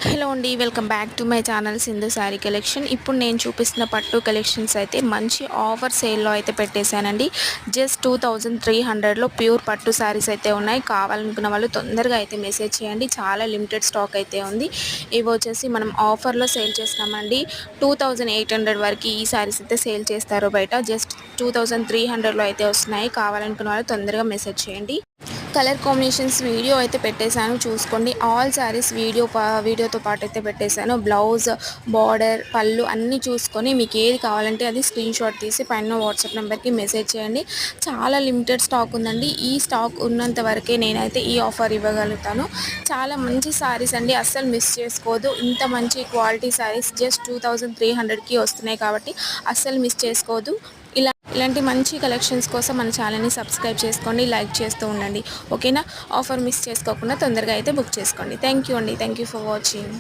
Hello అండి, welcome back to my channel Sindhu sari collection. ఇప్పుడు నేను చూపిస్తున్న పట్టు కలెక్షన్స్ అయితే మంచి ఆఫర్ సేల్లో అయితే పెట్టేశానండి. జస్ట్ 2300లో ప్యూర్ పట్టు శారీస్ అయితే ఉన్నాయి. కావాలనుకున్న వాళ్ళు తొందరగా అయితే మెసేజ్ చేయండి. చాలా లిమిటెడ్ స్టాక్ అయితే ఉంది. ఇవి వచ్చేసి మనం ఆఫర్లో సేల్ చేస్తామండి. 2800 వరకు ఈ శారీస్ అయితే సేల్ చేస్తారు బయట. జస్ట్ 2300లో అయితే వస్తున్నాయి. కావాలనుకున్న వాళ్ళు తొందరగా మెసేజ్ చేయండి. కలర్ కాంబినేషన్స్ వీడియో అయితే పెట్టేశాను, చూసుకోండి. ఆల్ శారీస్ వీడియోతో పాటు అయితే పెట్టేశాను. బ్లౌజ్, బార్డర్, పళ్ళు అన్నీ చూసుకొని మీకు ఏది కావాలంటే అది స్క్రీన్ షాట్ తీసి పైన వాట్సాప్ నెంబర్కి మెసేజ్ చేయండి. చాలా లిమిటెడ్ స్టాక్ ఉందండి. ఈ స్టాక్ ఉన్నంత వరకే నేనైతే ఈ ఆఫర్ ఇవ్వగలుగుతాను. చాలా మంచి శారీస్ అండి, అస్సలు మిస్ చేసుకోవద్దు. ఇంత మంచి క్వాలిటీ శారీస్ జస్ట్ 2300కి వస్తున్నాయి కాబట్టి అస్సలు మిస్ చేసుకోవద్దు. ఇలాంటి మంచి కలెక్షన్స్ కోసం మన ఛానల్ని సబ్స్క్రైబ్ చేసుకోండి, లైక్ చేస్తూ ఉండండి. ఓకేనా? ఆఫర్ మిస్ చేసుకోకుండా తొందరగా అయితే బుక్ చేసుకోండి. థ్యాంక్ యూ అండి. Thank you for watching.